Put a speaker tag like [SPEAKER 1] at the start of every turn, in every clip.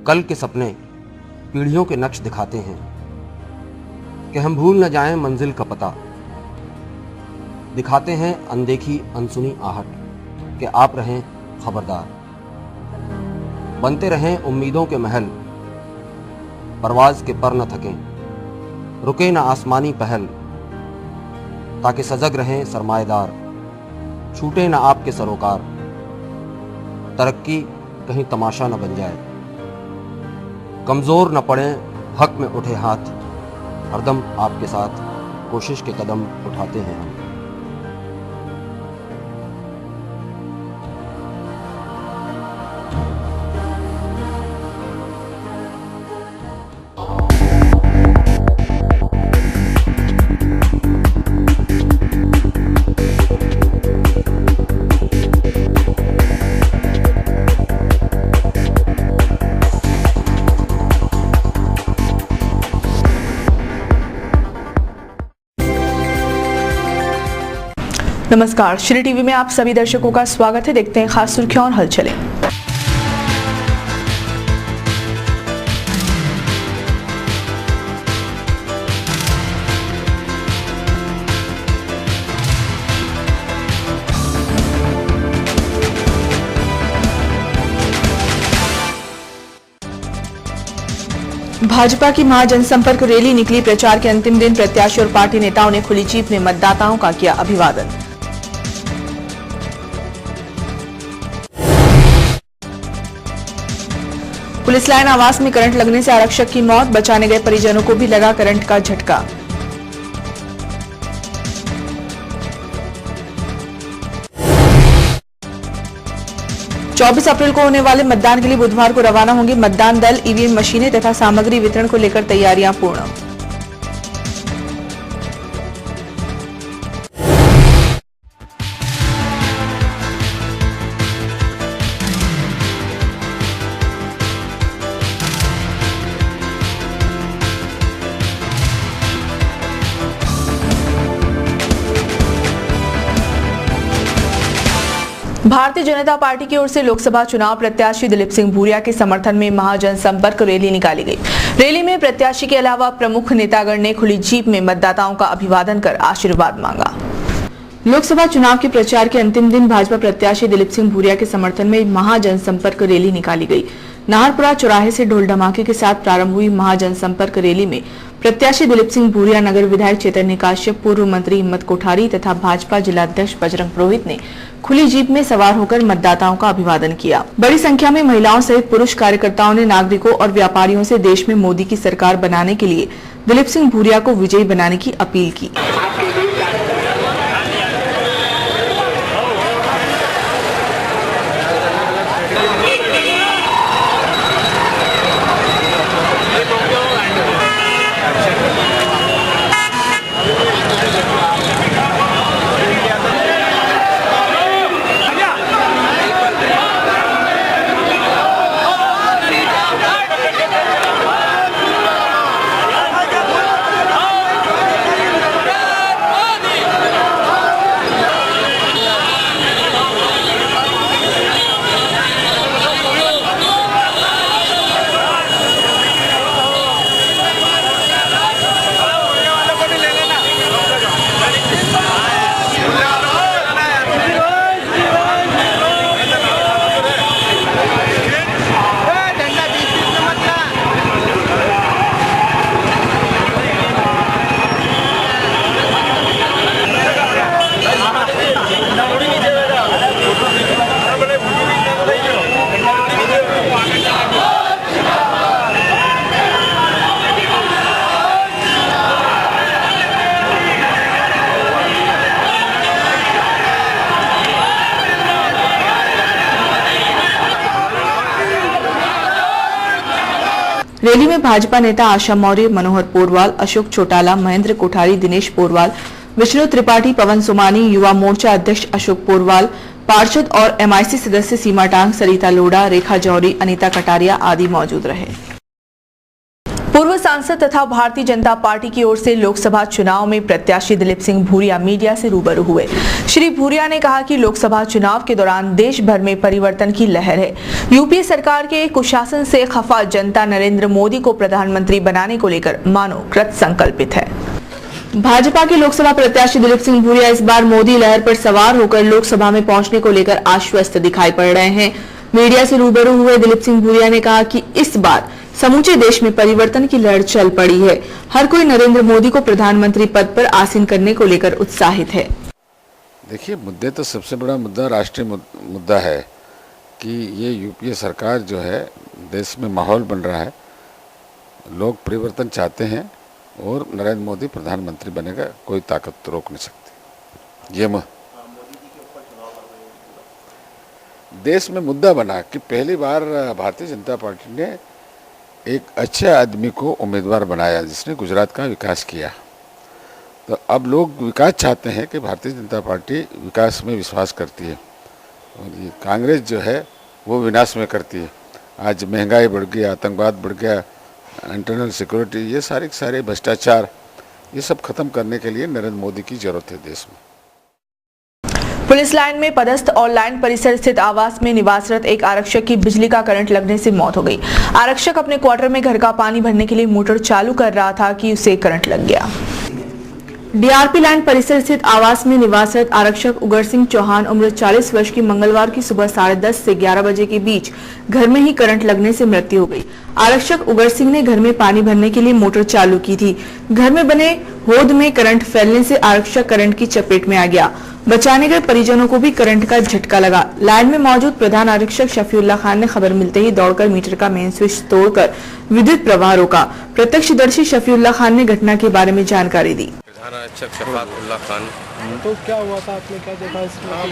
[SPEAKER 1] कल के सपने पीढ़ियों के नक्श दिखाते हैं कि हम भूल न जाएं मंजिल का पता। दिखाते हैं अनदेखी अनसुनी आहट कि आप रहें खबरदार। बनते रहें उम्मीदों के महल, परवाज के पर न थकें, रुके न आसमानी पहल, ताकि सजग रहें सरमाएदार, छूटे न आपके सरोकार। तरक्की कहीं तमाशा न बन जाए, कमजोर न पड़े हक में उठे हाथ। हरदम आपके साथ कोशिश के कदम उठाते हैं हम।
[SPEAKER 2] नमस्कार, श्री टीवी में आप सभी दर्शकों का स्वागत है। देखते हैं खास सुर्खियां और हलचलें। भाजपा की महाजनसंपर्क रैली निकली। प्रचार के अंतिम दिन प्रत्याशी और पार्टी नेताओं ने खुली जीप में मतदाताओं का किया अभिवादन। पुलिस लाइन आवास में करंट लगने से आरक्षक की मौत, बचाने गए परिजनों को भी लगा करंट का झटका। चौबीस अप्रैल को होने वाले मतदान के लिए बुधवार को रवाना होंगे मतदान दल। ईवीएम मशीनें तथा सामग्री वितरण को लेकर तैयारियां पूर्ण। भारतीय जनता पार्टी की ओर से लोकसभा चुनाव प्रत्याशी दिलीप सिंह भूरिया के समर्थन में महाजनसंपर्क रैली निकाली गई। रैली में प्रत्याशी के अलावा प्रमुख नेतागण ने खुली जीप में मतदाताओं का अभिवादन कर आशीर्वाद मांगा। लोकसभा चुनाव के प्रचार के अंतिम दिन भाजपा प्रत्याशी दिलीप सिंह भूरिया के समर्थन में महाजनसंपर्क रैली निकाली गई। नाहरपुरा चौराहे से ढोल धमाके के साथ प्रारंभ हुई महाजनसंपर्क रैली में प्रत्याशी दिलीप सिंह भूरिया, नगर विधायक चैतन्य काश्यप, पूर्व मंत्री हिम्मत कोठारी तथा भाजपा जिलाध्यक्ष बजरंग पुरोहित ने खुली जीप में सवार होकर मतदाताओं का अभिवादन किया। बड़ी संख्या में महिलाओं सहित पुरुष कार्यकर्ताओं ने नागरिकों और व्यापारियों से देश में मोदी की सरकार बनाने के लिए दिलीप सिंह भूरिया को विजयी बनाने की अपील की। रैली में भाजपा नेता आशा मौर्य, मनोहर पोरवाल, अशोक चौटाला, महेंद्र कोठारी, दिनेश पोरवाल, विष्णु त्रिपाठी, पवन सोमानी, युवा मोर्चा अध्यक्ष अशोक पोरवाल, पार्षद और एमआईसी सदस्य सीमा टांग, सरिता लोढ़ा, रेखा जौहरी, अनीता कटारिया आदि मौजूद रहे। पूर्व सांसद तथा भारतीय जनता पार्टी की ओर से लोकसभा चुनाव में प्रत्याशी दिलीप सिंह भूरिया मीडिया से रूबरू हुए। श्री भूरिया ने कहा कि लोकसभा चुनाव के दौरान देश भर में परिवर्तन की लहर है। यूपीए सरकार के कुशासन से खफा जनता नरेंद्र मोदी को प्रधानमंत्री बनाने को लेकर मानो कृत संकल्पित है। भाजपा के लोकसभा प्रत्याशी दिलीप सिंह भूरिया इस बार मोदी लहर पर सवार होकर लोकसभा में पहुंचने को लेकर आश्वस्त दिखाई पड़ रहे हैं। मीडिया से रूबरू हुए दिलीप सिंह भूरिया ने कहा कि इस बार समूचे देश में परिवर्तन की लहर चल पड़ी है। हर कोई नरेंद्र मोदी को प्रधानमंत्री पद पर आसीन करने को लेकर उत्साहित है।
[SPEAKER 3] देखिए, मुद्दे तो सबसे बड़ा मुद्दा राष्ट्रीय मुद्दा है कि ये यूपीए सरकार जो है, देश में माहौल बन रहा है, लोग परिवर्तन चाहते हैं और नरेंद्र मोदी प्रधानमंत्री बनेगा, कोई ताकत तो रोक नहीं सकती। ये देश में मुद्दा बना कि पहली बार भारतीय जनता पार्टी ने एक अच्छे आदमी को उम्मीदवार बनाया जिसने गुजरात का विकास किया। तो अब लोग विकास चाहते हैं कि भारतीय जनता पार्टी विकास में विश्वास करती है और ये कांग्रेस जो है वो विनाश में करती है। आज महंगाई बढ़ गई, आतंकवाद बढ़ गया, इंटरनल सिक्योरिटी, ये सारे भ्रष्टाचार, ये सब खत्म करने के लिए नरेंद्र मोदी की जरूरत है देश में।
[SPEAKER 2] पुलिस लाइन में पदस्थ और लाइन परिसर स्थित आवास में निवासरत एक आरक्षक की बिजली का करंट लगने से मौत हो गई। आरक्षक अपने क्वार्टर में घर का पानी भरने के लिए मोटर चालू कर रहा था कि उसे करंट लग गया। डीआरपी लाइन परिसर स्थित आवास में निवासरत आरक्षक उगर सिंह चौहान उम्र 40 वर्ष की मंगलवार की सुबह 10:30 से 11 बजे के बीच घर में ही करंट लगने से मृत्यु हो गई। आरक्षक उगर सिंह ने घर में पानी भरने के लिए मोटर चालू की थी। घर में बने होद में करंट फैलने से आरक्षक करंट की चपेट में आ गया। बचाने गए परिजनों को भी करंट का झटका लगा। लाइन में मौजूद प्रधान आरक्षक शफीउल्लाह खान ने खबर मिलते ही दौड़कर मीटर का मेन स्विच तोड़कर विद्युत प्रवाह रोका। प्रत्यक्षदर्शी शफीउल्लाह खान ने घटना के बारे में जानकारी दी।
[SPEAKER 4] प्रधान आरक्षक शफाअतुल्लाह खान।
[SPEAKER 5] तो क्या हुआ था, आपने क्या देखा इसमें?
[SPEAKER 4] हाँ,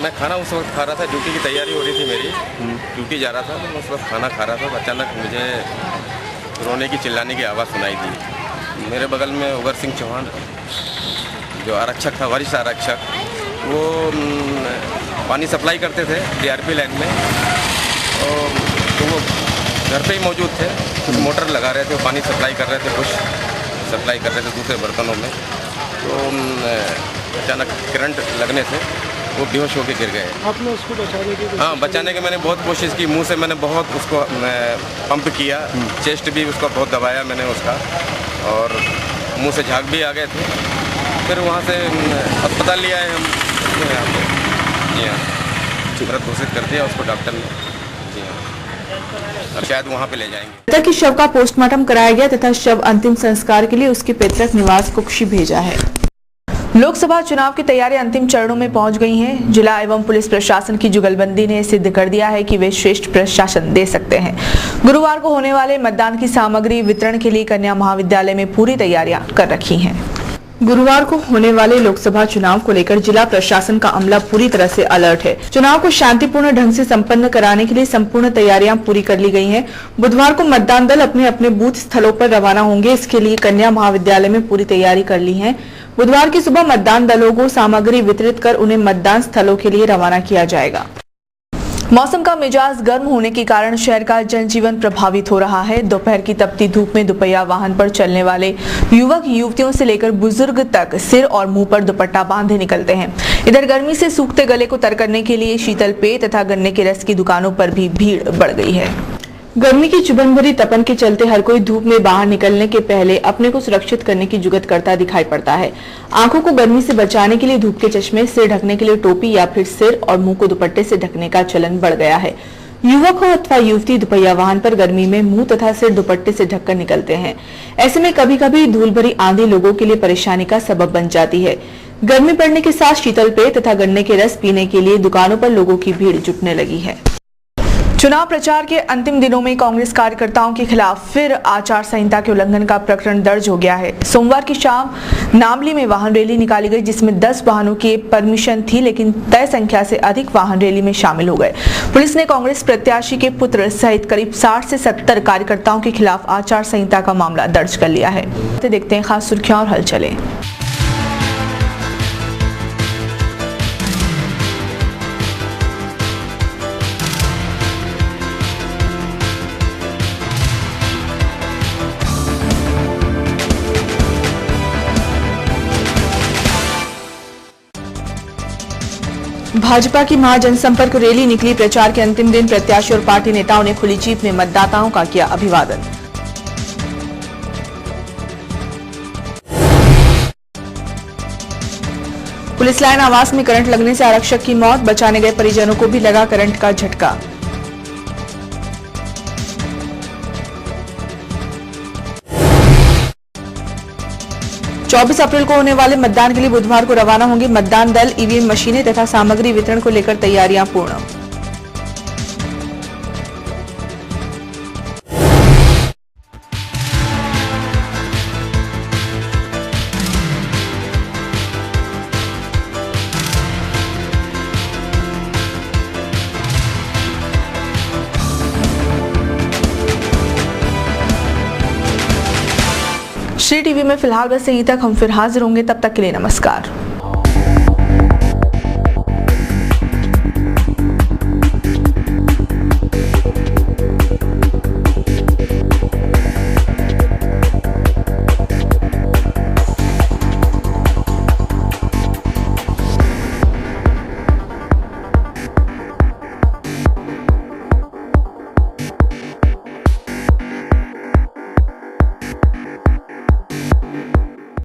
[SPEAKER 4] मैं खाना उस वक्त खा रहा था, ड्यूटी की तैयारी हो रही थी मेरी, ड्यूटी जा रहा था, तो मैं उस वक्त खाना खा रहा था। अचानक मुझे रोने की चिल्लाने की आवाज़ सुनाई दी। मेरे बगल में उगर सिंह चौहान जो आरक्षक था, वरिष्ठ आरक्षक, वो पानी सप्लाई करते थे डीआरपी लाइन में, और तो वो घर पे ही मौजूद थे। कुछ मोटर लगा रहे थे, वो पानी सप्लाई कर रहे थे, कुछ सप्लाई कर रहे थे दूसरे बर्तनों में। तो अचानक करंट लगने से वो बेहोश होकर गिर गए।
[SPEAKER 5] आपने उसको बचाने की?
[SPEAKER 4] हाँ, बचाने की मैंने बहुत कोशिश की। मुंह से मैंने बहुत उसको पंप किया, चेस्ट भी उसका बहुत दबाया मैंने उसका, और मुंह से झाग भी आ गए थे। फिर वहाँ से अस्पताल लिया है हम। जी हाँ, मृत घोषित कर दिया उसको डॉक्टर ने। जी हाँ, अब शायद वहाँ पे ले जाएंगे।
[SPEAKER 2] मृतक की शव का पोस्टमार्टम कराया गया तथा शव अंतिम संस्कार के लिए उसके पैतृक निवास कुक्षी भेजा है। लोकसभा चुनाव की तैयारी अंतिम चरणों में पहुंच गई हैं। जिला एवं पुलिस प्रशासन की जुगलबंदी ने सिद्ध कर दिया है कि वे श्रेष्ठ प्रशासन दे सकते हैं। गुरुवार को होने वाले मतदान की सामग्री वितरण के लिए कन्या महाविद्यालय में पूरी तैयारियां कर रखी हैं। गुरुवार को होने वाले लोकसभा चुनाव को लेकर जिला प्रशासन का अमला पूरी तरह से अलर्ट है। चुनाव को शांतिपूर्ण ढंग से संपन्न कराने के लिए संपूर्ण तैयारियां पूरी कर ली गई हैं। बुधवार को मतदान दल अपने अपने बूथ स्थलों पर रवाना होंगे। इसके लिए कन्या महाविद्यालय में पूरी तैयारी कर ली है। बुधवार की सुबह मतदान दलों को सामग्री वितरित कर उन्हें मतदान स्थलों के लिए रवाना किया जाएगा। मौसम का मिजाज गर्म होने के कारण शहर का जनजीवन प्रभावित हो रहा है। दोपहर की तपती धूप में दुपहिया वाहन पर चलने वाले युवक युवतियों से लेकर बुजुर्ग तक सिर और मुंह पर दुपट्टा बांधे निकलते हैं। इधर गर्मी से सूखते गले को तर करने के लिए शीतल पेय तथा गन्ने के रस की दुकानों पर भी भीड़ बढ़ गई है। गर्मी की चुभन भरी तपन के चलते हर कोई धूप में बाहर निकलने के पहले अपने को सुरक्षित करने की जुगत करता दिखाई पड़ता है। आंखों को गर्मी से बचाने के लिए धूप के चश्मे, सिर ढकने के लिए टोपी या फिर सिर और मुंह को दुपट्टे से ढकने का चलन बढ़ गया है। युवक हो अथवा युवती दुपहिया वाहन पर गर्मी में मुंह तथा सिर दुपट्टे से ढककर निकलते हैं। ऐसे में कभी कभी धूल भरी आंधी लोगों के लिए परेशानी का सबब बन जाती है। गर्मी पड़ने के साथ शीतल पेय तथा गन्ने के रस पीने के लिए दुकानों पर लोगों की भीड़ जुटने लगी है। चुनाव प्रचार के अंतिम दिनों में कांग्रेस कार्यकर्ताओं के खिलाफ फिर आचार संहिता के उल्लंघन का प्रकरण दर्ज हो गया है। सोमवार की शाम नामली में वाहन रैली निकाली गई, जिसमें 10 वाहनों की परमिशन थी, लेकिन तय संख्या से अधिक वाहन रैली में शामिल हो गए। पुलिस ने कांग्रेस प्रत्याशी के पुत्र सहित करीब 60 से 70 कार्यकर्ताओं के खिलाफ आचार संहिता का मामला दर्ज कर लिया है। देखते हैं खास सुर्खियां और हलचलें। भाजपा की महाजनसंपर्क रैली निकली। प्रचार के अंतिम दिन प्रत्याशी और पार्टी नेताओं ने खुली जीप में मतदाताओं का किया अभिवादन। पुलिस लाइन आवास में करंट लगने से आरक्षक की मौत, बचाने गए परिजनों को भी लगा करंट का झटका। चौबीस अप्रैल को होने वाले मतदान के लिए बुधवार को रवाना होंगे मतदान दल। ईवीएम मशीनें तथा सामग्री वितरण को लेकर तैयारियां पूर्ण। श्री टीवी में फिलहाल बस यहीं तक। हम फिर हाजिर होंगे, तब तक के लिए नमस्कार।